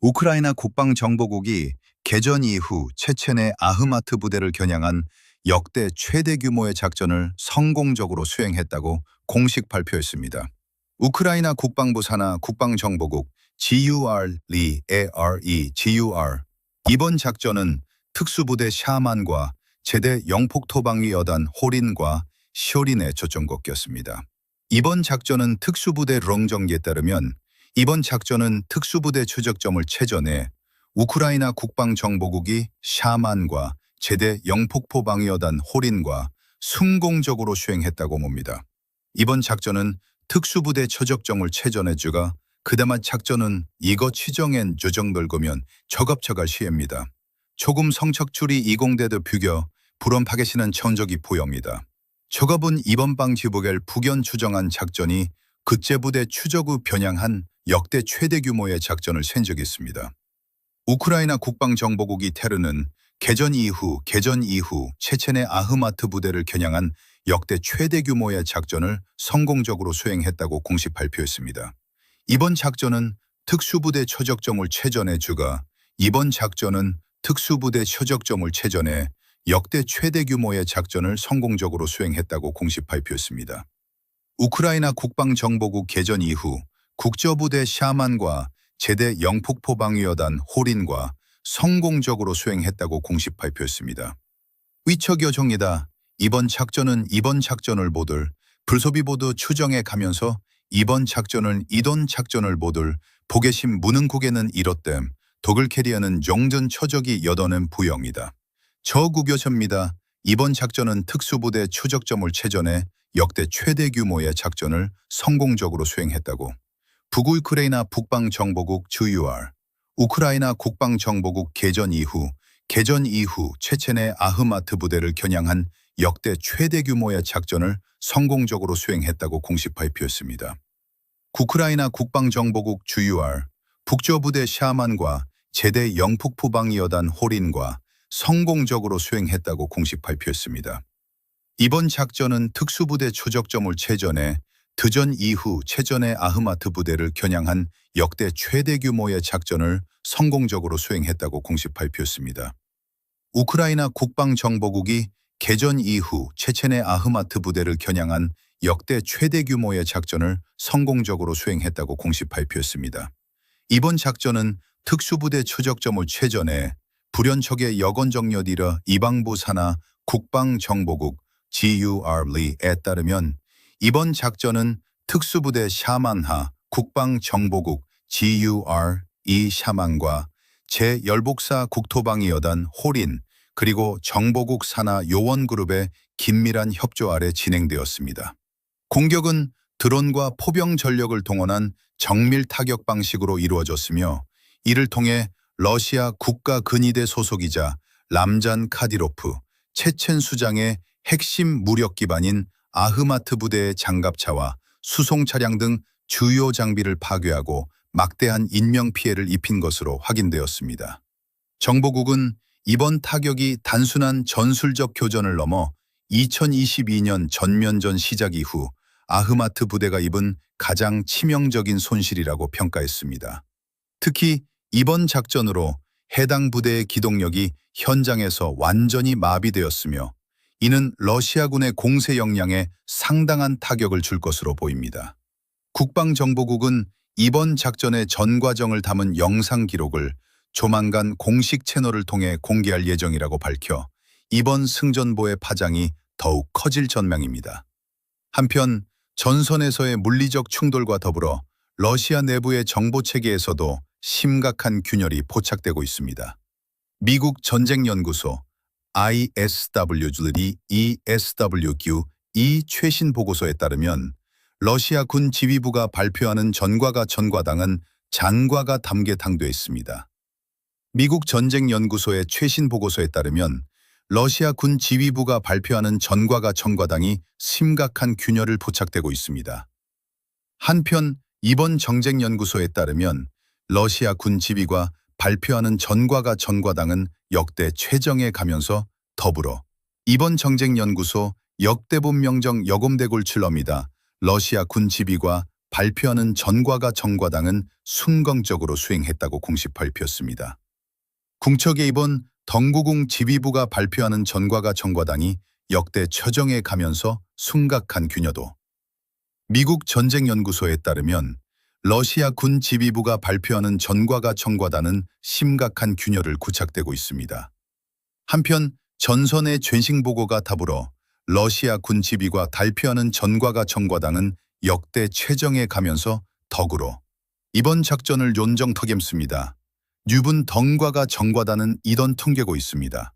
우크라이나 국방정보국이 개전 이후 체첸의 아흐마트 부대를 겨냥한 역대 최대 규모의 작전을 성공적으로 수행했다고 공식 발표했습니다. 우크라이나 국방부 산하 국방정보국 GUR 이번 작전은 특수부대 샤만과 제대 영폭토방위 여단 호린과 쇼린에 초점을 뒀습니다. 이번 작전은 특수부대 롱정기에 따르면 이번 작전은 특수부대 추적점을 최전해 우크라이나 국방정보국이 샤만과 제대 영폭포 방위여단 호린과 성공적으로 수행했다고 봅니다. 이번 작전은 특수부대 추적점을 최전해주가 그다만 작전은 이거 치정엔 조정돌고면 저겁처갈 시입니다. 조금 성척출이 이공대도 비교 불원 파괴시는 천적이 보여옵니다. 저겁은 이번 방 지부겔 북연 추정한 작전이 그제부대 추적 후 변향한 역대 최대 규모의 작전을 센 적이 있습니다. 우크라이나 국방정보국이 테르는 개전 이후 체첸의 아흐마트 부대를 겨냥한 역대 최대 규모의 작전을 성공적으로 수행했다고 공식 발표했습니다. 이번 작전은 특수부대 초적점을 최전해주가 이번 작전은 특수부대 초적점을 최전해 역대 최대 규모의 작전을 성공적으로 수행했다고 공식 발표했습니다. 우크라이나 국방정보국 개전 이후 국저부대 샤만과 제대 영폭포 방위여단 호린과 성공적으로 수행했다고 공식 발표했습니다. 위척여정이다. 이번 작전을 모두 불소비 보도 추정해 가면서 이번 작전을 이던 작전을 모두 보게심 무능국에는 이렇댐 독일 캐리어는 용전 처적이 여더는 부영이다. 저구교셔입니다. 이번 작전은 특수부대 추적점을 최전해 역대 최대 규모의 작전을 성공적으로 수행했다고. 북우크라이나 국방정보국 GUR 우크라이나 국방정보국 개전 이후 체첸의 아흐마트 부대를 겨냥한 역대 최대 규모의 작전을 성공적으로 수행했다고 공식 발표했습니다. 우크라이나 국방정보국 GUR 북저부대 샤만과 제대 영폭포 방위여단 호린과 성공적으로 수행했다고 공식 발표했습니다. 이번 작전은 특수부대 추적점을 최전해 드전 이후 체전의 아흐마트 부대를 겨냥한 역대 최대 규모의 작전을 성공적으로 수행했다고 공식 발표했습니다. 우크라이나 국방정보국이 개전 이후 체첸의 아흐마트 부대를 겨냥한 역대 최대 규모의 작전을 성공적으로 수행했다고 공식 발표했습니다. 이번 작전은 특수부대 추적점을 최전해 불연척의 여건정여디러 이방부 산하 국방정보국 GUR에 따르면 이번 작전은 특수부대 샤만하 국방정보국 GUR 샤만과 제14 국토방위여단 호린 그리고 정보국 산하 요원그룹의 긴밀한 협조 아래 진행되었습니다. 공격은 드론과 포병 전력을 동원한 정밀 타격 방식으로 이루어졌으며 이를 통해 러시아 국가근위대 소속이자 람잔 카디로프 체첸 수장의 핵심 무력 기반인 아흐마트 부대의 장갑차와 수송 차량 등 주요 장비를 파괴하고 막대한 인명 피해를 입힌 것으로 확인되었습니다. 정보국은 이번 타격이 단순한 전술적 교전을 넘어 2022년 전면전 시작 이후 아흐마트 부대가 입은 가장 치명적인 손실이라고 평가했습니다. 특히 이번 작전으로 해당 부대의 기동력이 현장에서 완전히 마비되었으며 이는 러시아군의 공세 역량에 상당한 타격을 줄 것으로 보입니다. 국방정보국은 이번 작전의 전 과정을 담은 영상 기록을 조만간 공식 채널을 통해 공개할 예정이라고 밝혀 이번 승전보의 파장이 더욱 커질 전망입니다. 한편 전선에서의 물리적 충돌과 더불어 러시아 내부의 정보체계에서도 심각한 균열이 포착되고 있습니다. 미국 전쟁연구소 ESWQ 이 최신 보고서에 따르면 러시아 군 지휘부가 발표하는 전과가 전과당은 잔과가 담겨 당돼 있습니다. 미국 전쟁연구소의 최신 보고서에 따르면 러시아 군 지휘부가 발표하는 전과가 전과당이 심각한 균열을 포착되고 있습니다. 한편 이번 정쟁연구소에 따르면 러시아 군 지휘가 발표하는 전과가 전과당은 역대 최정에 가면서 더불어 이번 정쟁연구소 역대본 명정 여곰대골 출범이다. 러시아 군 지휘가 발표하는 전과가 정과당은 순간적으로 수행했다고 공식 발표했습니다. 궁척의 이번 덩구궁 지휘부가 발표하는 전과가 정과당이 역대 최정에 가면서 심각한 균열도. 미국 전쟁연구소에 따르면 러시아 군 지휘부가 발표하는 전과가 정과당은 심각한 균열을 구착되고 있습니다. 한편 전선의 최신 보고가 더불어 러시아 군 지휘가 발표하는 전과가 정과당은 역대 최정에 가면서 덕으로 이번 작전을 연정턱엠습니다. 유분 덩과가 정과다는 이던 통계고 있습니다.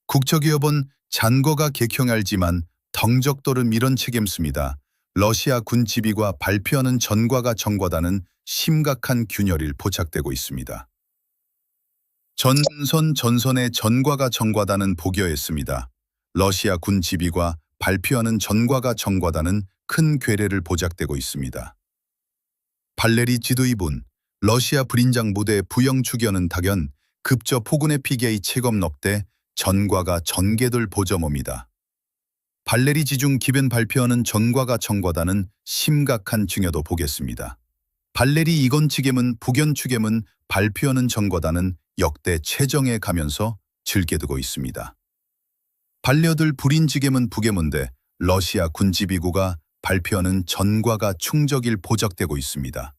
국적기업은 잔거가 개경알지만 덩적도를 밀은 책임습니다. 러시아 군 지휘가 발표하는 전과가 정과다는 심각한 균열이 포착되고 있습니다. 전선의 전과가 정과다는 보고했습니다. 러시아 군 지휘가 발표하는 전과가 정과다는 큰 괴뢰를 포착되고 있습니다. 발레리 지도이분 러시아 불인장 부대 부영 추견은 당연 급저 포군의 피계의 체검 넉대 전과가 전개들 보점옵니다. 발레리 지중 기변 발표하는 전과가 정과다는 심각한 증여도 보겠습니다. 발레리 이건 치겜은 북연 추겜은 발표하는 전과다는 역대 최정에 가면서 즐겨두고 있습니다. 발레어들 불인 지겜은 북예문대 러시아 군지비구가 발표하는 전과가 충적일 보적되고 있습니다.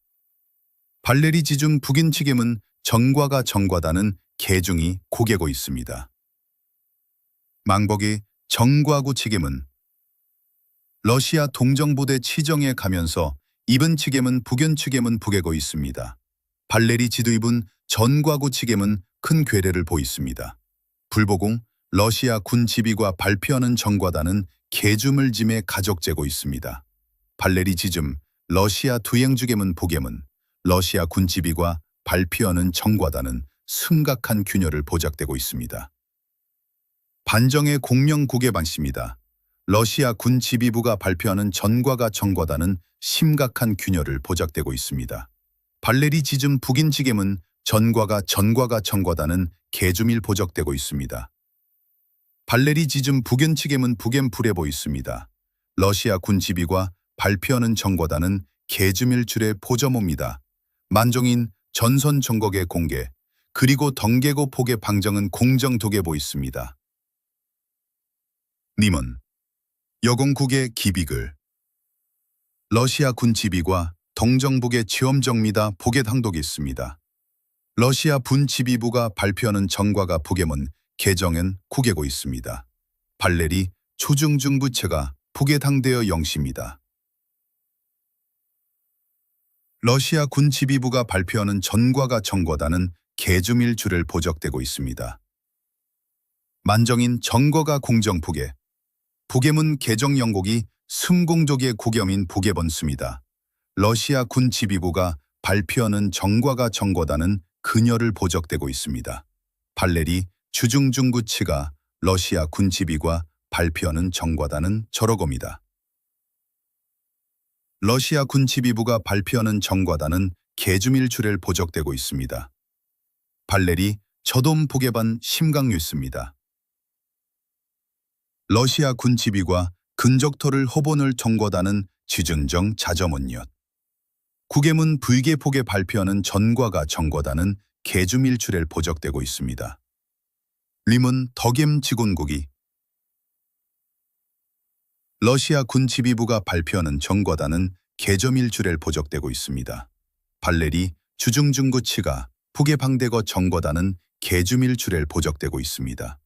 발레리 지중 북인 치겜은 전과가 정과다는 계중이 고개고 있습니다. 망복이 정과구 치겜은 러시아 동정부대 치정에 가면서 이번 치겜은 북연 치겜은 북에고 있습니다. 발레리 지도입은 전과구 치겜은 큰 괴뢰를 보있습니다. 불보공 러시아 군 지휘가 발표하는 정과다는 개줌을 짐에 가족재고 있습니다. 발레리 지즘 러시아 두행주겜은 북예문 러시아 군 지휘가 발표하는 정과다는 심각한 균열을 보작되고 있습니다. 반정의 공명국의 반시입니다. 러시아 군 지휘부가 발표하는 전과가 정과다는 심각한 균열을 보작되고 있습니다. 발레리 지즘 북인 지겜은 전과가 정과다는 개주밀 보적되고 있습니다. 발레리 지즘 북연 치겜은 북엔 불에 보있습니다. 러시아 군 지휘가 발표하는 정과다는 개주밀 줄의 보점옵니다. 만종인 전선 정곡의 공개 그리고 덩개고 폭의 방정은 공정독에 보있습니다. 님은 여공국의 기비글 러시아 군 지휘가 동정북의 지엄정미다 북의 항독이 있습니다. 러시아 군 지휘부가 발표하는 정과가 북예문 개정엔 국에고 있습니다. 발레리 초중중부체가 북에 당되어 영시입니다. 러시아 군 지휘부가 발표하는 전과가 정과다는 개주밀 줄을 보적되고 있습니다. 만정인 정거가 공정 북에 북예문 개정 영곡이 승공족의 국염인 북에 번습니다. 러시아 군 지휘부가 발표하는 정과가 정과다는 근열을 보적되고 있습니다. 발레리 주중중구치가 러시아 군 지휘가 발표하는 정과다는 저러고입니다. 러시아 군 지휘부가 발표하는 정과다는 개주밀 줄을 보적되고 있습니다. 발레리 저돔 북예반 심강뉴스입니다. 러시아 군 지휘가 근적토를 호본을 정과다는 지준정 자점원엿. 국예문 불계폭에 발표하는 전과가 정과다는 개주밀 줄을 보적되고 있습니다. 림은 덕엠 지곤국이 러시아 군 지휘부가 발표하는 정과다는 개점일 줄을 보적되고 있습니다. 발레리 주중중구치가 북의 방대거 정과다는 개주밀 줄을 보적되고 있습니다.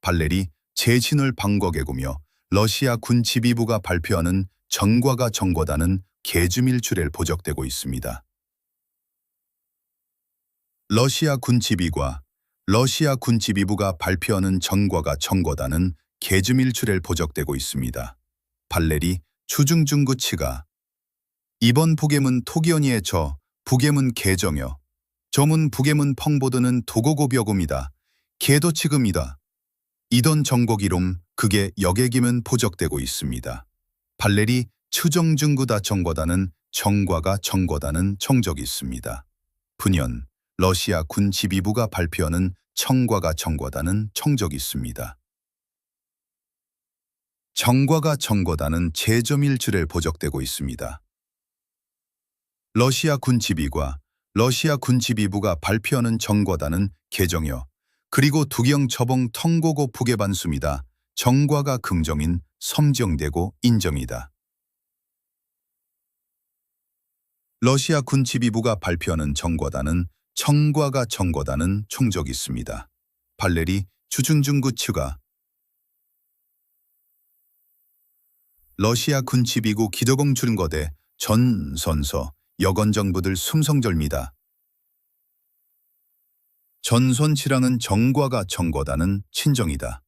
발레리 제신을 방거개구며 러시아 군 지휘부가 발표하는 전과가 정과다는 개주밀 줄을 보적되고 있습니다. 러시아 군 지휘가 러시아 군 지휘부가 발표하는 전과가 정과다는 개주밀 줄을 보적되고 있습니다. 발레리 추중중구치가 이번 북예문 토기언이의 저 북예문 개정여 저문 북예문 펑보드는 도고고벽입니다. 개도치금이다. 이던 정곡이롬 그게 역액이면 포적되고 있습니다. 발레리 추정중구다 정과다는 정과가 정과다는 정적이 있습니다. 분연 러시아 군 지휘부가 발표하는 청과가 정과다는 청적이 있습니다. 정과가 정과다는 제점일줄을 보적되고 있습니다. 러시아 군지휘과 러시아 군지휘부가 발표하는 정과단은 개정여 그리고 두경 처봉 텅고고 북의 반수입니다. 정과가 긍정인 섬정되고 인정이다. 러시아 군지휘부가 발표하는 정과단은 청과가 정과단은 총적 있습니다. 발레리 주중중구 추가 러시아 군지휘부 기도공 준거대 전 선서 여건정부들 숨성절미다. 전선치랑은 정과가 정거다는 친정이다.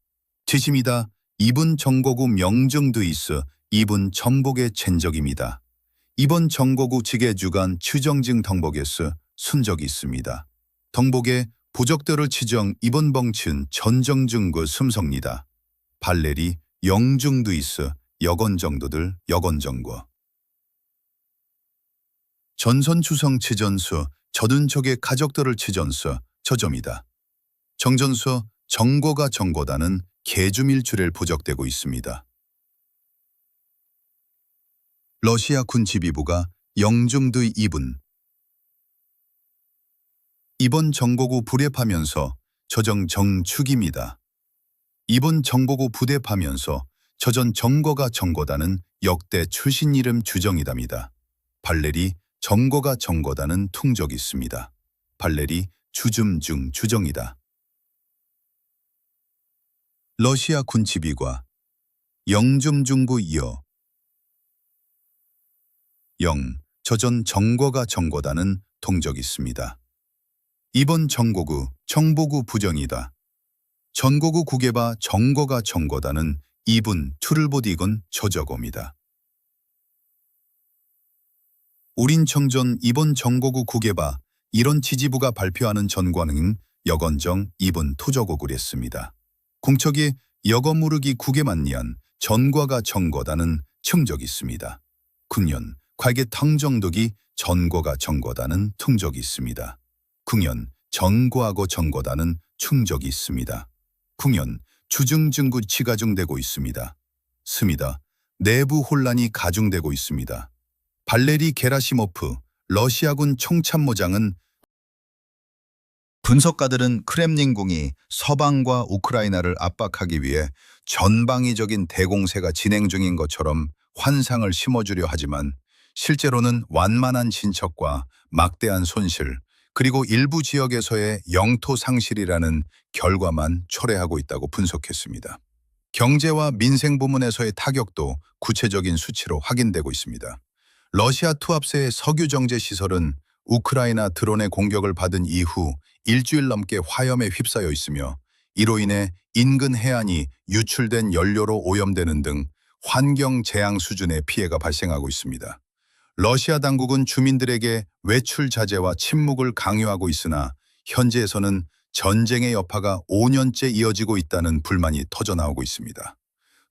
지심이다. 이분 정거구 명정드이스 이분 정복의 첸적입니다. 이번 정거구 직의 주간 추정증 덩복에스 순적이 있습니다. 덩복의 부적대를 치정 이번 벙친 전정증구 숨성니다. 발레리 영중드이스 여건정도들 여건정거 전선추성 치전수 저둔척의 가족들을 치전수 저점이다. 정전수 정거가 정거다는 개주밀출에 부적되고 있습니다. 러시아 군지휘부가 영중의 이번 정보구 불협하면서 저정 정축입니다. 이번 정보구 부대파면서 저전 정거가 정거다는 역대 출신 이름 주정이답니다. 발레리 정거가 정거다는 퉁적이 있습니다. 발레리 주줌중 주정이다. 러시아 군지휘과 영줌중구 이어 영 저전 정거가 정거다는 동적이 있습니다. 이번 정거구 정보구 부정이다. 전거구 국에바 정거가 정거다는 이분 투를보디건 저저고입니다. 우린청전 이번 정거구 국에바 이런 지지부가 발표하는 전관은 여건정 이분 투저고구랬습니다. 공척이 여건무르기 국에 만니한 전과가 정거다는 충적이 있습니다. 국년 괄게 탕정덕이 전거가 정거다는 퉁적이 있습니다. 국년 전과하고 정거다는 충적이 있습니다. 국년 주증증구 치가중되고 있습니다. 스미다 내부 혼란이 가중되고 있습니다. 발레리 게라시모프 러시아군 총참모장은 분석가들은 크렘린궁이 서방과 우크라이나를 압박하기 위해 전방위적인 대공세가 진행 중인 것처럼 환상을 심어주려 하지만 실제로는 완만한 진척과 막대한 손실 그리고 일부 지역에서의 영토 상실이라는 결과만 초래하고 있다고 분석했습니다. 경제와 민생 부문에서의 타격도 구체적인 수치로 확인되고 있습니다. 러시아 투합세의 석유 정제 시설은 우크라이나 드론의 공격을 받은 이후 일주일 넘게 화염에 휩싸여 있으며 이로 인해 인근 해안이 유출된 연료로 오염되는 등 환경 재앙 수준의 피해가 발생하고 있습니다. 러시아 당국은 주민들에게 외출 자제와 침묵을 강요하고 있으나 현지에서는 전쟁의 여파가 5년째 이어지고 있다는 불만이 터져나오고 있습니다.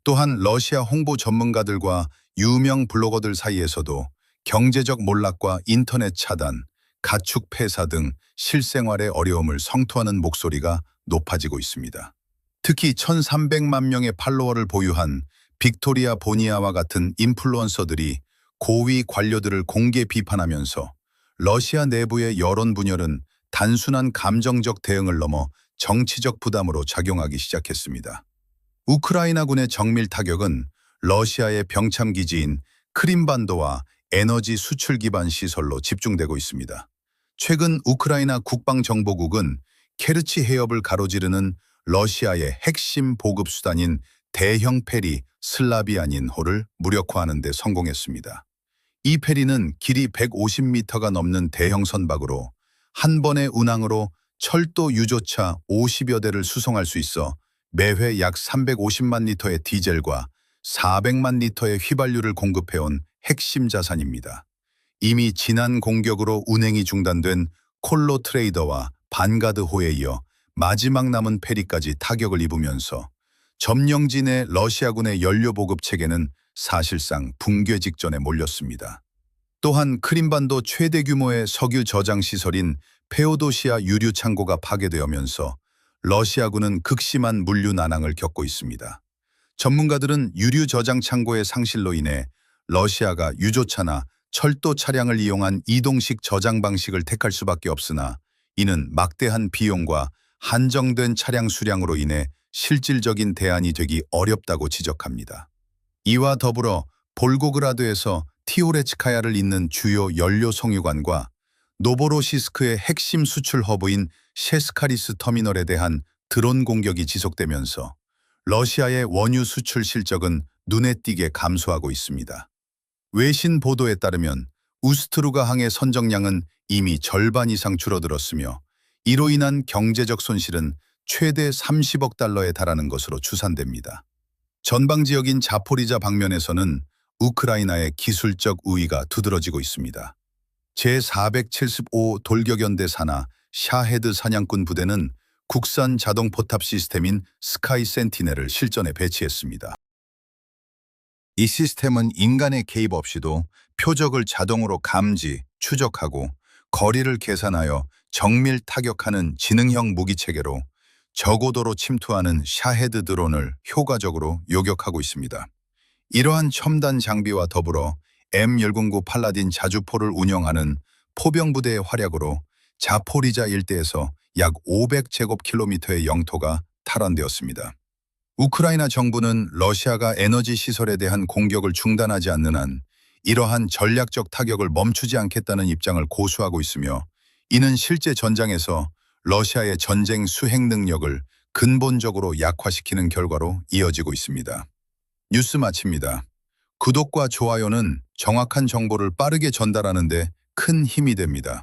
또한 러시아 홍보 전문가들과 유명 블로거들 사이에서도 경제적 몰락과 인터넷 차단, 가축 폐사 등 실생활의 어려움을 성토하는 목소리가 높아지고 있습니다. 특히 1,300만 명의 팔로워를 보유한 빅토리아 보니아와 같은 인플루언서들이 고위 관료들을 공개 비판하면서 러시아 내부의 여론 분열은 단순한 감정적 대응을 넘어 정치적 부담으로 작용하기 시작했습니다. 우크라이나군의 정밀 타격은 러시아의 병참기지인 크림반도와 에너지 수출 기반 시설로 집중되고 있습니다. 최근 우크라이나 국방정보국은 케르치 해협을 가로지르는 러시아의 핵심 보급수단인 대형 페리 슬라비아닌호를 무력화하는 데 성공했습니다. 이 페리는 길이 150m가 넘는 대형 선박으로 한 번의 운항으로 철도 유조차 50여 대를 수송할 수 있어 매회 약 350만 리터의 디젤과 400만 리터의 휘발유를 공급해온 핵심 자산입니다. 이미 지난 공격으로 운행이 중단된 콜로 트레이더와 반가드호에 이어 마지막 남은 페리까지 타격을 입으면서 점령지 내 러시아군의 연료 보급 체계는 사실상 붕괴 직전에 몰렸습니다. 또한 크림반도 최대 규모의 석유 저장 시설인 페오도시아 유류 창고가 파괴되면서 러시아군은 극심한 물류 난항을 겪고 있습니다. 전문가들은 유류 저장 창고의 상실로 인해 러시아가 유조차나 철도 차량을 이용한 이동식 저장 방식을 택할 수밖에 없으나 이는 막대한 비용과 한정된 차량 수량으로 인해 실질적인 대안이 되기 어렵다고 지적합니다. 이와 더불어 볼고그라드에서 티오레츠카야를 잇는 주요 연료 송유관과 노보로시스크의 핵심 수출 허브인 셰스카리스 터미널에 대한 드론 공격이 지속되면서 러시아의 원유 수출 실적은 눈에 띄게 감소하고 있습니다. 외신 보도에 따르면 우스트루가 항의 선정량은 이미 절반 이상 줄어들었으며 이로 인한 경제적 손실은 최대 30억 달러에 달하는 것으로 추산됩니다. 전방 지역인 자포리자 방면에서는 우크라이나의 기술적 우위가 두드러지고 있습니다. 제475 돌격연대 산하 샤헤드 사냥꾼 부대는 국산 자동 포탑 시스템인 스카이 센티넬을 실전에 배치했습니다. 이 시스템은 인간의 개입 없이도 표적을 자동으로 감지, 추적하고 거리를 계산하여 정밀 타격하는 지능형 무기체계로 저고도로 침투하는 샤헤드 드론을 효과적으로 요격하고 있습니다. 이러한 첨단 장비와 더불어 M109 팔라딘 자주포를 운영하는 포병부대의 활약으로 자포리자 일대에서 약 500제곱킬로미터의 영토가 탈환되었습니다. 우크라이나 정부는 러시아가 에너지 시설에 대한 공격을 중단하지 않는 한 이러한 전략적 타격을 멈추지 않겠다는 입장을 고수하고 있으며 이는 실제 전장에서 러시아의 전쟁 수행 능력을 근본적으로 약화시키는 결과로 이어지고 있습니다. 뉴스 마칩니다. 구독과 좋아요는 정확한 정보를 빠르게 전달하는 데 큰 힘이 됩니다.